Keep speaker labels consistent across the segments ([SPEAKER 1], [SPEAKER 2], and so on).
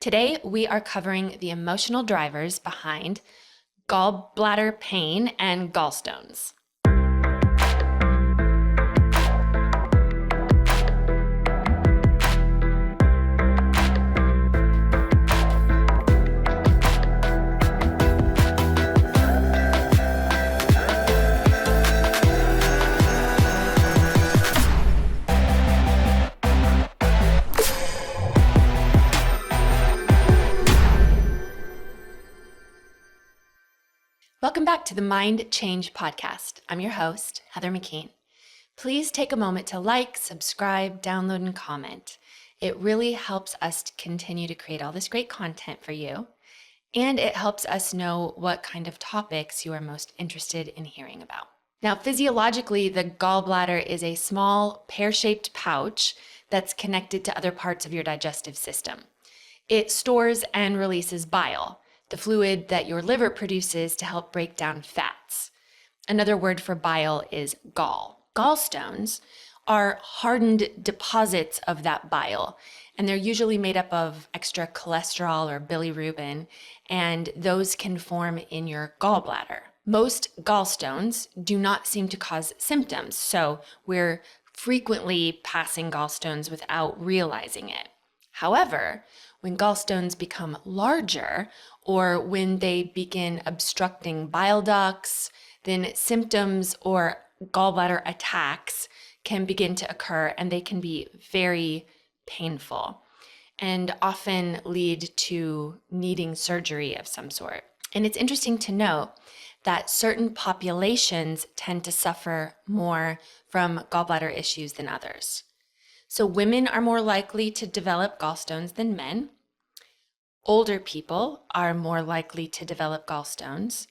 [SPEAKER 1] Today, we are covering the emotional drivers behind gallbladder pain and gallstones. Welcome back to the Mind Change Podcast. I'm your host, Heather McKean. Please take a moment to like, subscribe, download, and comment. It really helps us to continue to create all this great content for you, and it helps us know what kind of topics you are most interested in hearing about. Now, physiologically, the gallbladder is a small pear-shaped pouch that's connected to other parts of your digestive system. It stores and releases bile, the fluid that your liver produces to help break down fats. Another word for bile is gall. Gallstones are hardened deposits of that bile, and they're usually made up of extra cholesterol or bilirubin, and those can form in your gallbladder. Most gallstones do not seem to cause symptoms, so we're frequently passing gallstones without realizing it. However, when gallstones become larger or when they begin obstructing bile ducts, then symptoms or gallbladder attacks can begin to occur, and they can be very painful and often lead to needing surgery of some sort. And it's interesting to note that certain populations tend to suffer more from gallbladder issues than others. So women are more likely to develop gallstones than men. Older people are more likely to develop gallstones.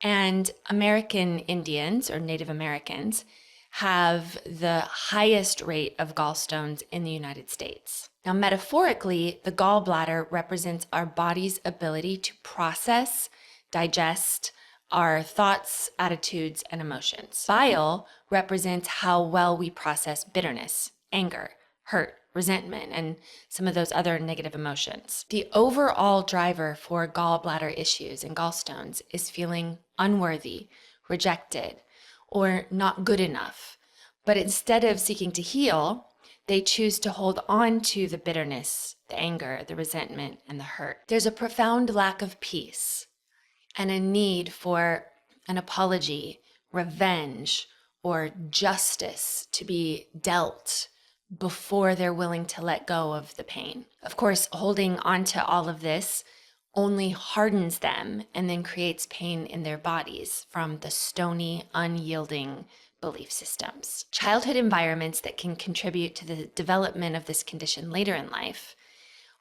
[SPEAKER 1] And American Indians or Native Americans have the highest rate of gallstones in the United States. Now, metaphorically, the gallbladder represents our body's ability to process, digest our thoughts, attitudes, and emotions. Bile represents how well we process bitterness, anger, hurt, resentment, and some of those other negative emotions. The overall driver for gallbladder issues and gallstones is feeling unworthy, rejected, or not good enough. But instead of seeking to heal, they choose to hold on to the bitterness, the anger, the resentment, and the hurt. There's a profound lack of peace and a need for an apology, revenge, or justice to be dealt before they're willing to let go of the pain. Of course, holding on to all of this only hardens them and then creates pain in their bodies from the stony, unyielding belief systems. Childhood environments that can contribute to the development of this condition later in life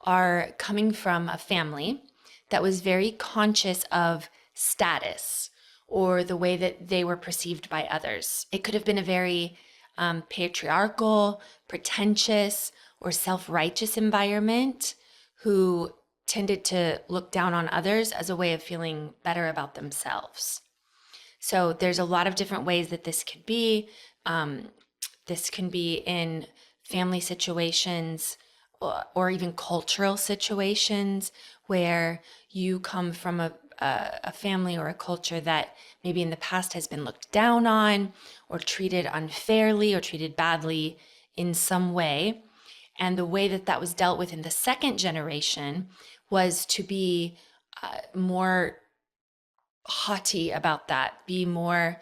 [SPEAKER 1] are coming from a family that was very conscious of status or the way that they were perceived by others. It could have been a very patriarchal, pretentious, or self-righteous environment who tended to look down on others as a way of feeling better about themselves. So there's a lot of different ways that this could be. This can be in family situations or even cultural situations where you come from a family or a culture that maybe in the past has been looked down on or treated unfairly or treated badly in some way. And the way that that was dealt with in the second generation was to be more haughty about that, be more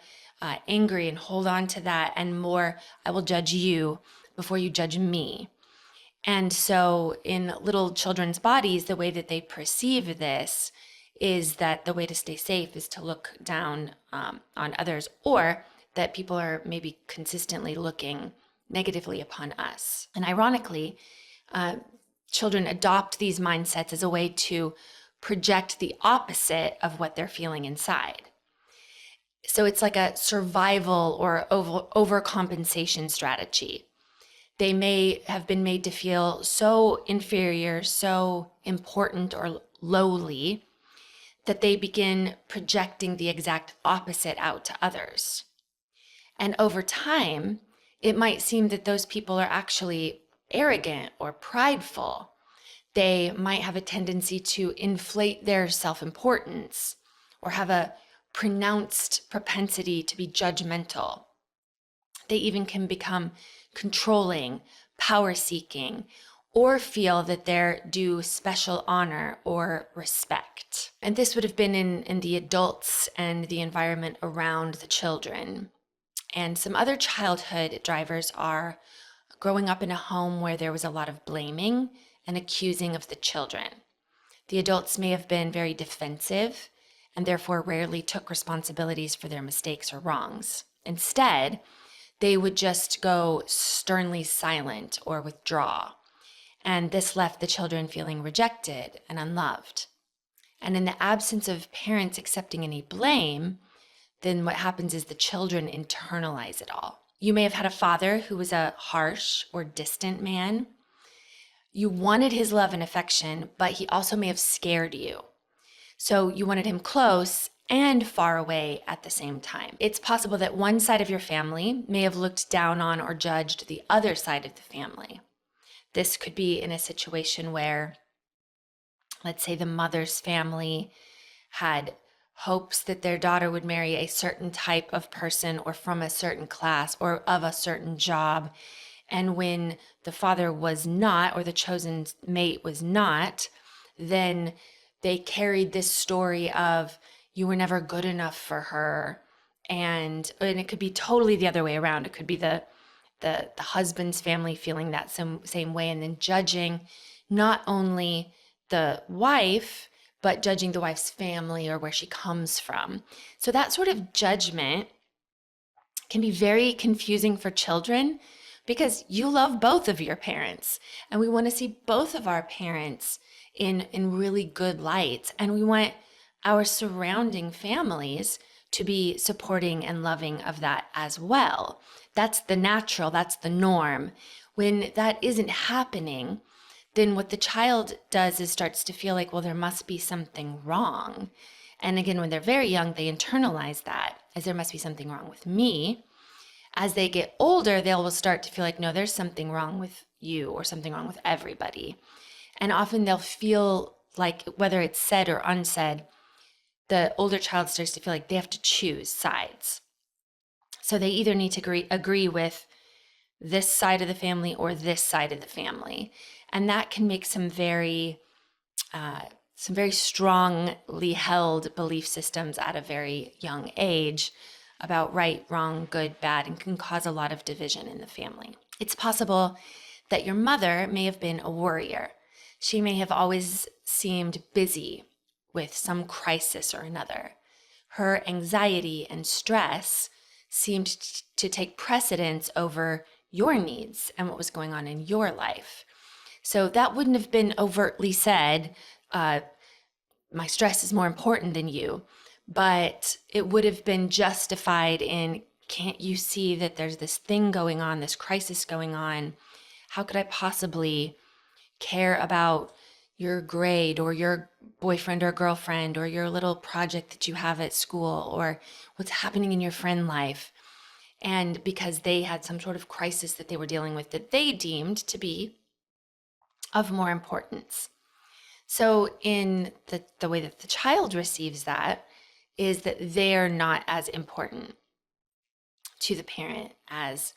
[SPEAKER 1] angry and hold on to that, and more, I will judge you before you judge me. And so in little children's bodies, the way that they perceive this is that the way to stay safe is to look down on others, or that people are maybe consistently looking negatively upon us. And ironically, children adopt these mindsets as a way to project the opposite of what they're feeling inside. So it's like a survival or overcompensation strategy. They may have been made to feel so inferior, so important or lowly, that they begin projecting the exact opposite out to others. And over time, it might seem that those people are actually arrogant or prideful. They might have a tendency to inflate their self-importance or have a pronounced propensity to be judgmental. They even can become controlling, power-seeking, or feel that they're due special honor or respect. And this would have been in the adults and the environment around the children. And some other childhood drivers are growing up in a home where there was a lot of blaming and accusing of the children. The adults may have been very defensive and therefore rarely took responsibilities for their mistakes or wrongs. Instead, they would just go sternly silent or withdraw. And this left the children feeling rejected and unloved. And in the absence of parents accepting any blame, then what happens is the children internalize it all. You may have had a father who was a harsh or distant man. You wanted his love and affection, but he also may have scared you. So you wanted him close and far away at the same time. It's possible that one side of your family may have looked down on or judged the other side of the family. This could be in a situation where, let's say, the mother's family had hopes that their daughter would marry a certain type of person or from a certain class or of a certain job. And when the father was not, or the chosen mate was not, then they carried this story of, you were never good enough for her. And it could be totally the other way around. It could be the husband's family feeling that same way and then judging not only the wife, but judging the wife's family or where she comes from. So that sort of judgment can be very confusing for children because you love both of your parents and we want to see both of our parents in really good lights. And we want our surrounding families to be supporting and loving of that as well. That's the natural, that's the norm. When that isn't happening, then what the child does is starts to feel like, well, there must be something wrong. And again, when they're very young, they internalize that as there must be something wrong with me. As they get older, they will start to feel like, no, there's something wrong with you or something wrong with everybody. And often they'll feel like, whether it's said or unsaid, the older child starts to feel like they have to choose sides. So they either need to agree with this side of the family or this side of the family. And that can make some very strongly held belief systems at a very young age about right, wrong, good, bad, and can cause a lot of division in the family. It's possible that your mother may have been a worrier. She may have always seemed busy with some crisis or another. Her anxiety and stress seemed to take precedence over your needs and what was going on in your life. So that wouldn't have been overtly said, my stress is more important than you, but it would have been justified in, can't you see that there's this thing going on, this crisis going on? How could I possibly care about your grade or your boyfriend or girlfriend or your little project that you have at school or what's happening in your friend life? And because they had some sort of crisis that they were dealing with that they deemed to be of more importance. So in the way that the child receives that is that they're not as important to the parent as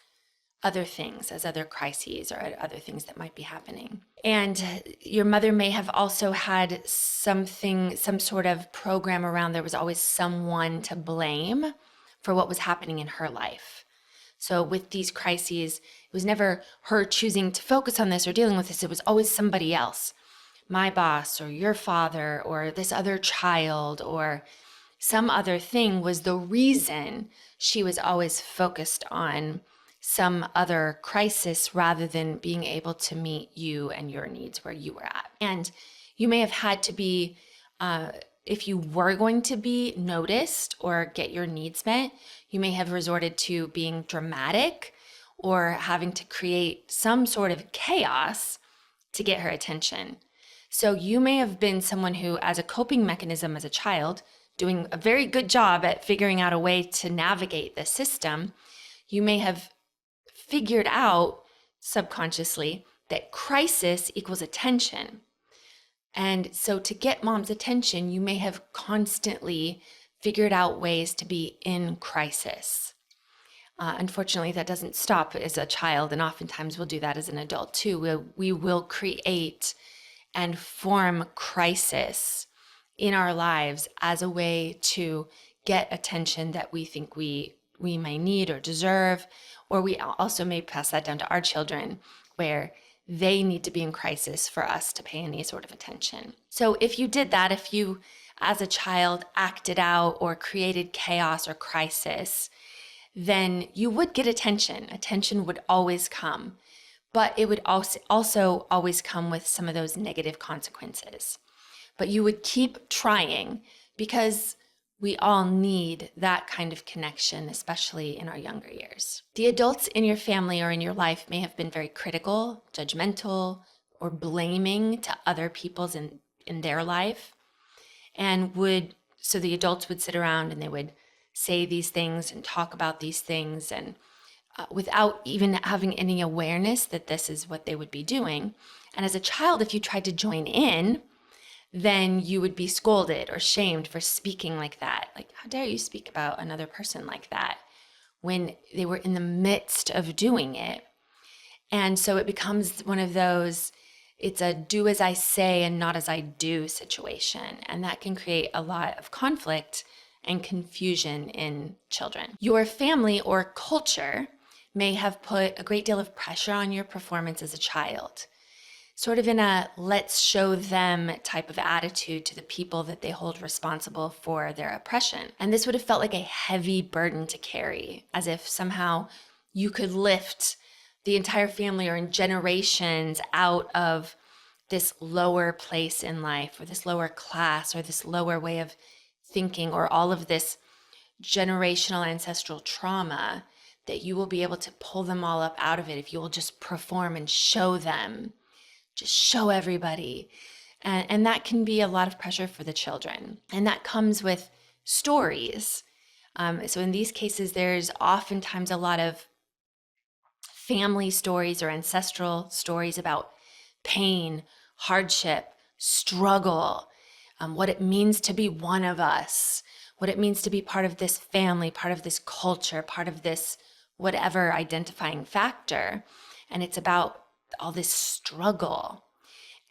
[SPEAKER 1] other things, as other crises or other things that might be happening. And your mother may have also had some sort of program around, there was always someone to blame for what was happening in her life. So with these crises, it was never her choosing to focus on this or dealing with this. It was always somebody else, my boss or your father or this other child or some other thing was the reason she was always focused on some other crisis rather than being able to meet you and your needs where you were at. And you may have had to be, if you were going to be noticed or get your needs met, you may have resorted to being dramatic or having to create some sort of chaos to get her attention. So you may have been someone who, as a coping mechanism as a child, doing a very good job at figuring out a way to navigate the system, you may have figured out subconsciously that crisis equals attention. And so to get mom's attention, you may have constantly figured out ways to be in crisis. Unfortunately, that doesn't stop as a child, and oftentimes we'll do that as an adult too. We will create and form crisis in our lives as a way to get attention that we think we may need or deserve, or we also may pass that down to our children where they need to be in crisis for us to pay any sort of attention. So if you did that, if you as a child acted out or created chaos or crisis, then you would get attention. Attention would always come, but it would also always come with some of those negative consequences. But you would keep trying because we all need that kind of connection, especially in our younger years. The adults in your family or in your life may have been very critical, judgmental, or blaming to other people's in their life. And so the adults would sit around and they would say these things and talk about these things, and without even having any awareness that this is what they would be doing. And as a child, if you tried to join in, then you would be scolded or shamed for speaking like that. Like, how dare you speak about another person like that when they were in the midst of doing it? And so it becomes one of those, it's a do as I say and not as I do situation. And that can create a lot of conflict and confusion in children. Your family or culture may have put a great deal of pressure on your performance as a child, sort of in a let's show them type of attitude to the people that they hold responsible for their oppression. And this would have felt like a heavy burden to carry, as if somehow you could lift the entire family or in generations out of this lower place in life, or this lower class, or this lower way of thinking, or all of this generational ancestral trauma, that you will be able to pull them all up out of it if you will just perform and show them. Just show everybody. And that can be a lot of pressure for the children. And that comes with stories. So in these cases, there's oftentimes a lot of family stories or ancestral stories about pain, hardship, struggle, what it means to be one of us, what it means to be part of this family, part of this culture, part of this whatever identifying factor. And it's about all this struggle.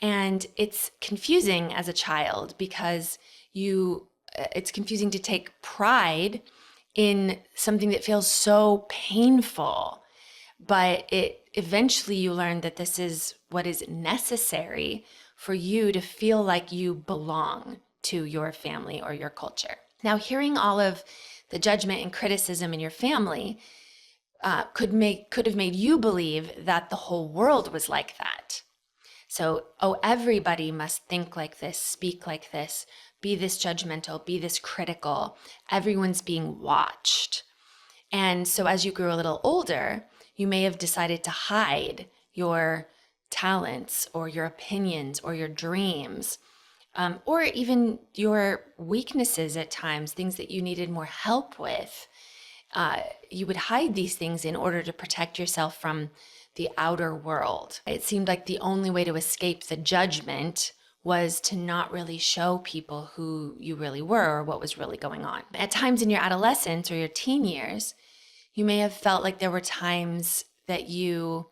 [SPEAKER 1] And it's confusing as a child because it's confusing to take pride in something that feels so painful. But eventually you learn that this is what is necessary for you to feel like you belong to your family or your culture. Now, hearing all of the judgment and criticism in your family could have made you believe that the whole world was like that. So, everybody must think like this, speak like this, be this judgmental, be this critical. Everyone's being watched. And so as you grew a little older, you may have decided to hide your talents or your opinions or your dreams, or even your weaknesses at times, things that you needed more help with. You would hide these things in order to protect yourself from the outer world. It seemed like the only way to escape the judgment was to not really show people who you really were or what was really going on. At times in your adolescence or your teen years, you may have felt like there were times that you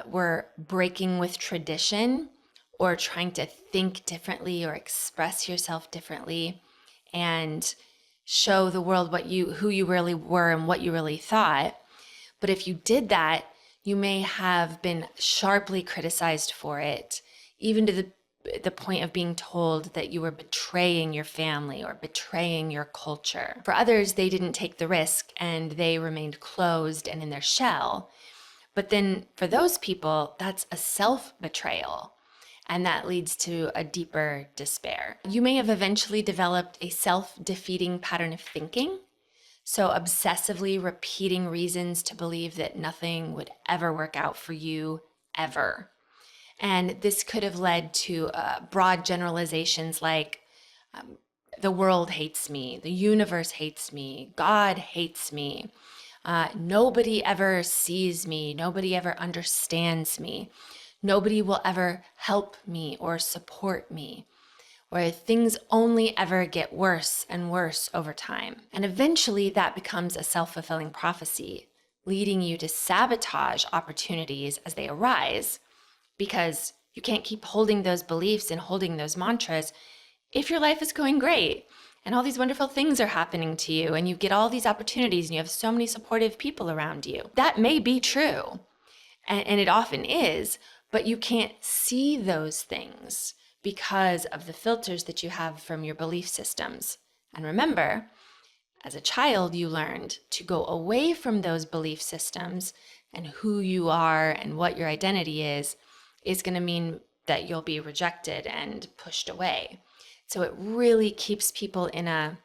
[SPEAKER 1] were breaking with tradition or trying to think differently or express yourself differently and show the world who you really were and what you really thought. But if you did that, you may have been sharply criticized for it, even to the point of being told that you were betraying your family or betraying your culture. For others, they didn't take the risk and they remained closed and in their shell. But then for those people, that's a self-betrayal. And that leads to a deeper despair. You may have eventually developed a self-defeating pattern of thinking, so obsessively repeating reasons to believe that nothing would ever work out for you, ever. And this could have led to broad generalizations like, the world hates me, the universe hates me, God hates me, nobody ever sees me, nobody ever understands me. Nobody will ever help me or support me, or things only ever get worse and worse over time. And eventually that becomes a self-fulfilling prophecy, leading you to sabotage opportunities as they arise, because you can't keep holding those beliefs and holding those mantras if your life is going great and all these wonderful things are happening to you and you get all these opportunities and you have so many supportive people around you. That may be true, and it often is, but you can't see those things because of the filters that you have from your belief systems. And remember, as a child, you learned to go away from those belief systems, and who you are and what your identity is going to mean that you'll be rejected and pushed away. So it really keeps people in a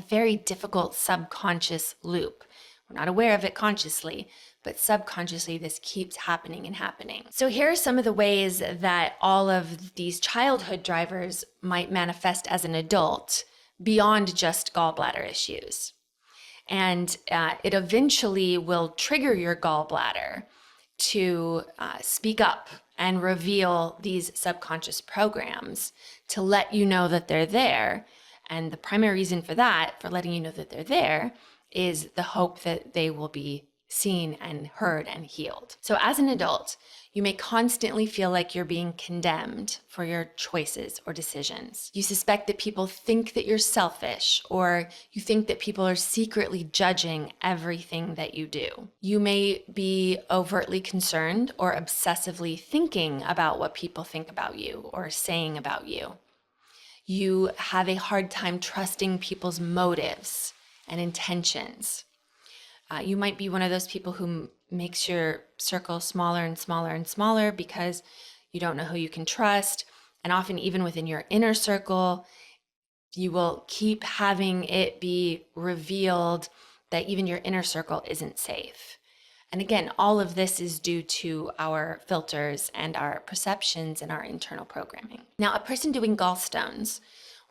[SPEAKER 1] very difficult subconscious loop. We're not aware of it consciously, but subconsciously this keeps happening and happening. So here are some of the ways that all of these childhood drivers might manifest as an adult beyond just gallbladder issues. And it eventually will trigger your gallbladder to speak up and reveal these subconscious programs to let you know that they're there. And the primary reason for that, for letting you know that they're there, is the hope that they will be seen and heard and healed. So as an adult, you may constantly feel like you're being condemned for your choices or decisions. You suspect that people think that you're selfish, or you think that people are secretly judging everything that you do. You may be overtly concerned or obsessively thinking about what people think about you or saying about you. You have a hard time trusting people's motives and intentions. You might be one of those people who makes your circle smaller and smaller and smaller because you don't know who you can trust. And often even within your inner circle, you will keep having it be revealed that even your inner circle isn't safe. And again, all of this is due to our filters and our perceptions and our internal programming. Now, a person doing gallstones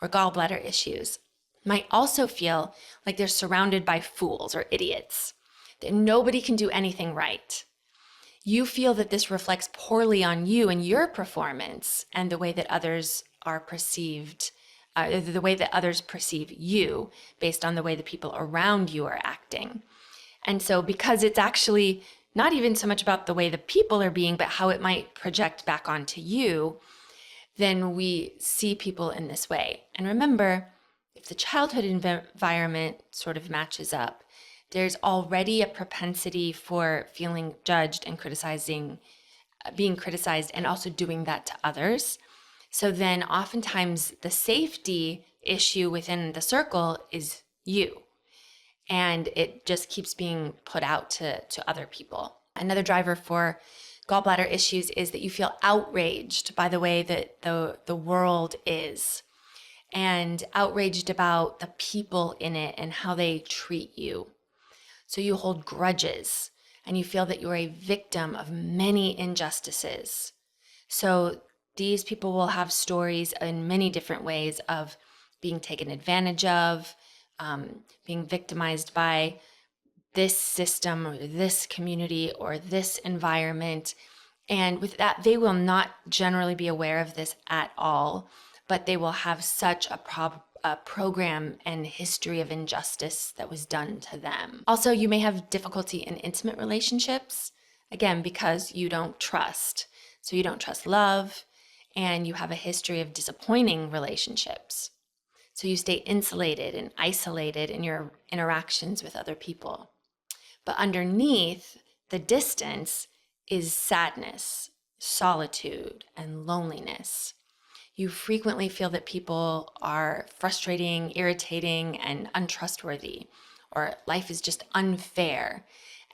[SPEAKER 1] or gallbladder issues might also feel like they're surrounded by fools or idiots, that nobody can do anything right. You feel that this reflects poorly on you and your performance and the way that others are perceived, the way that others perceive you based on the way the people around you are acting. And so because it's actually not even so much about the way the people are being, but how it might project back onto you, then we see people in this way. And remember, if the childhood environment sort of matches up, there's already a propensity for feeling judged and being criticized, and also doing that to others. So then oftentimes the safety issue within the circle is you. And it just keeps being put out to other people. Another driver for gallbladder issues is that you feel outraged by the way that the world is, and outraged about the people in it and how they treat you. So you hold grudges and you feel that you're a victim of many injustices. So these people will have stories in many different ways of being taken advantage of, being victimized by this system or this community or this environment. And with that, they will not generally be aware of this at all, but they will have such a program and history of injustice that was done to them. Also, you may have difficulty in intimate relationships, again, because you don't trust. So you don't trust love, and you have a history of disappointing relationships. So you stay insulated and isolated in your interactions with other people. But underneath the distance is sadness, solitude, and loneliness. You frequently feel that people are frustrating, irritating, and untrustworthy, or life is just unfair,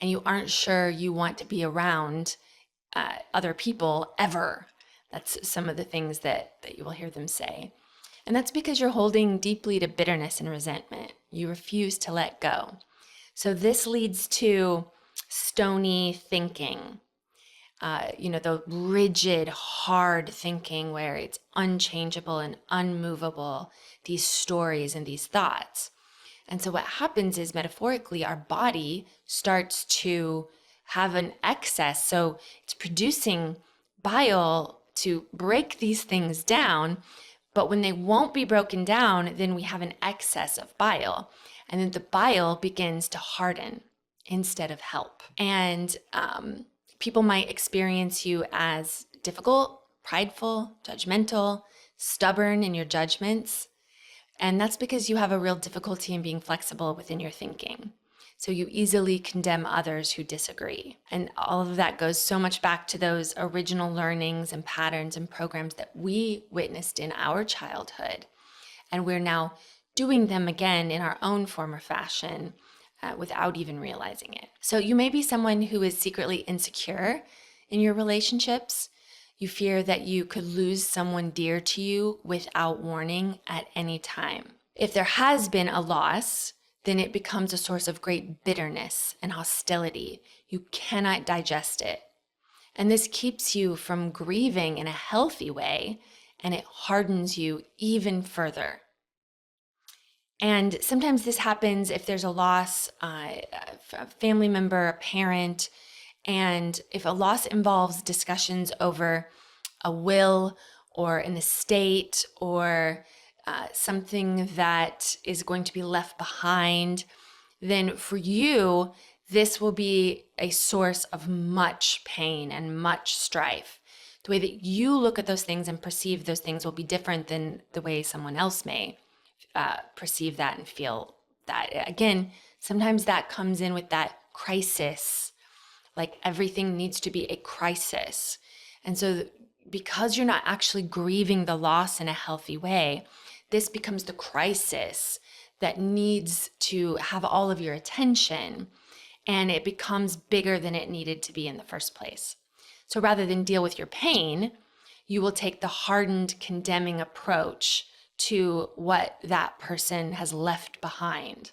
[SPEAKER 1] and you aren't sure you want to be around other people ever. That's some of the things that you will hear them say. And that's because you're holding deeply to bitterness and resentment. You refuse to let go. So this leads to stony thinking, the rigid, hard thinking where it's unchangeable and unmovable, these stories and these thoughts. And so what happens is, metaphorically, our body starts to have an excess. So it's producing bile to break these things down. But when they won't be broken down, then we have an excess of bile. And then the bile begins to harden instead of help. And people might experience you as difficult, prideful, judgmental, stubborn in your judgments. And that's because you have a real difficulty in being flexible within your thinking. So you easily condemn others who disagree. And all of that goes so much back to those original learnings and patterns and programs that we witnessed in our childhood. And we're now doing them again in our own form or fashion without even realizing it. So you may be someone who is secretly insecure in your relationships. You fear that you could lose someone dear to you without warning at any time. If there has been a loss, then it becomes a source of great bitterness and hostility. You cannot digest it. And this keeps you from grieving in a healthy way, and it hardens you even further. And sometimes this happens if there's a loss, a family member, a parent, and if a loss involves discussions over a will or an estate or something that is going to be left behind, then for you, this will be a source of much pain and much strife. The way that you look at those things and perceive those things will be different than the way someone else may perceive that and feel that. Again, sometimes that comes in with that crisis, like everything needs to be a crisis. And so because you're not actually grieving the loss in a healthy way, this becomes the crisis that needs to have all of your attention, and it becomes bigger than it needed to be in the first place. So rather than deal with your pain, you will take the hardened, condemning approach to what that person has left behind.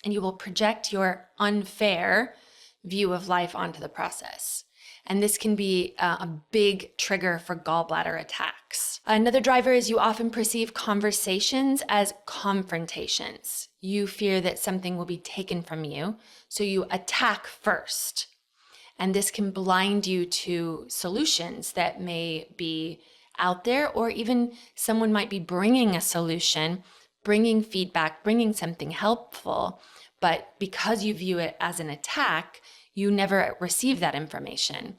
[SPEAKER 1] And you will project your unfair view of life onto the process. And this can be a big trigger for gallbladder attacks. Another driver is you often perceive conversations as confrontations. You fear that something will be taken from you, so you attack first. And this can blind you to solutions that may be out there, or even someone might be bringing a solution, bringing feedback, bringing something helpful. But because you view it as an attack, you never receive that information.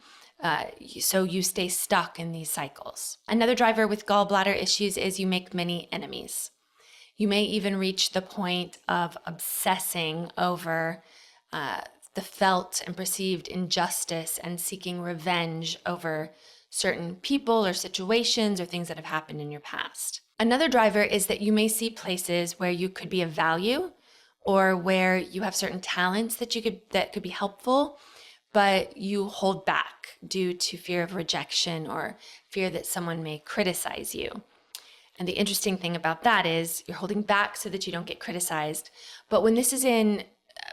[SPEAKER 1] So you stay stuck in these cycles. Another driver with gallbladder issues is you make many enemies. You may even reach the point of obsessing over the felt and perceived injustice and seeking revenge over certain people or situations or things that have happened in your past. Another driver is that you may see places where you could be of value or where you have certain talents that could be helpful, but you hold back due to fear of rejection or fear that someone may criticize you. And the interesting thing about that is you're holding back so that you don't get criticized. But when this is in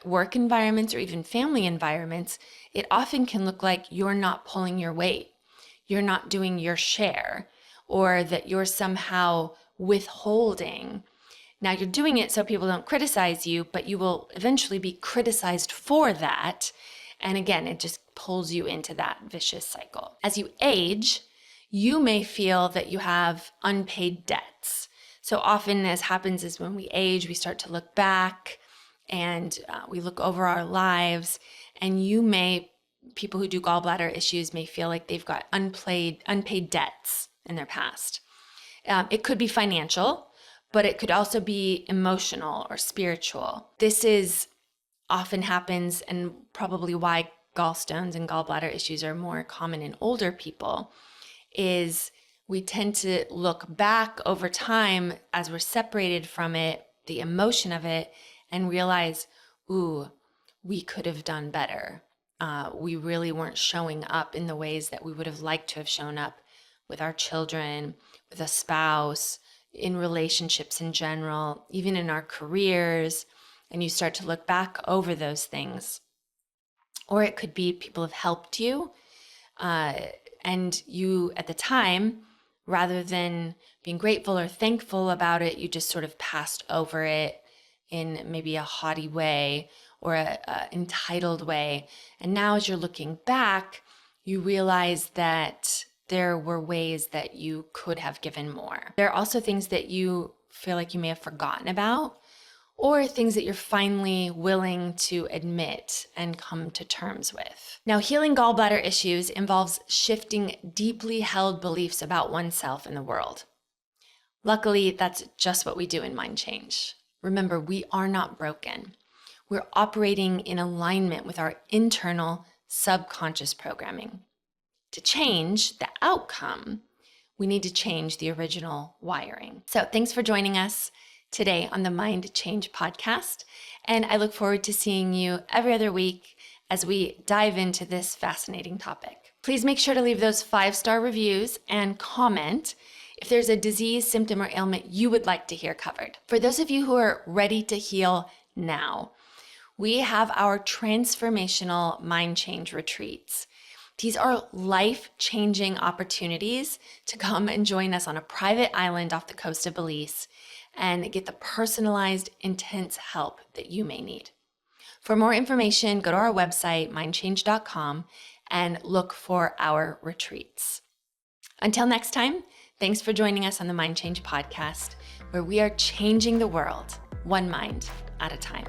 [SPEAKER 1] work environments or even family environments, it often can look like you're not pulling your weight. You're not doing your share, or that you're somehow withholding. Now you're doing it so people don't criticize you, but you will eventually be criticized for that. And again, it just pulls you into that vicious cycle. As you age, you may feel that you have unpaid debts. So often as happens is when we age, we start to look back and we look over our lives, and people who do gallbladder issues may feel like they've got unpaid debts in their past. It could be financial, but it could also be emotional or spiritual. This often happens, and probably why gallstones and gallbladder issues are more common in older people, is we tend to look back over time as we're separated from it, the emotion of it, and realize, ooh, we could have done better. We really weren't showing up in the ways that we would have liked to have shown up with our children, with a spouse, in relationships in general, even in our careers. And you start to look back over those things. Or it could be people have helped you, and you, at the time, rather than being grateful or thankful about it, you just sort of passed over it in maybe a haughty way or a entitled way. And now as you're looking back, You realize that there were ways that you could have given more. There are also things that you feel like you may have forgotten about, or things that you're finally willing to admit and come to terms with. Now, healing gallbladder issues involves shifting deeply held beliefs about oneself and the world. Luckily, that's just what we do in Mind Change. Remember, we are not broken. We're operating in alignment with our internal subconscious programming. To change the outcome, we need to change the original wiring. So thanks for joining us today on the Mind Change podcast. And I look forward to seeing you every other week as we dive into this fascinating topic. Please make sure to leave those 5-star reviews and comment if there's a disease, symptom, or ailment you would like to hear covered. For those of you who are ready to heal now, we have our transformational Mind Change retreats. These are life-changing opportunities to come and join us on a private island off the coast of Belize and get the personalized, intense help that you may need. For more information, go to our website, mindchange.com, and look for our retreats. Until next time, thanks for joining us on the Mind Change podcast, where we are changing the world one mind at a time.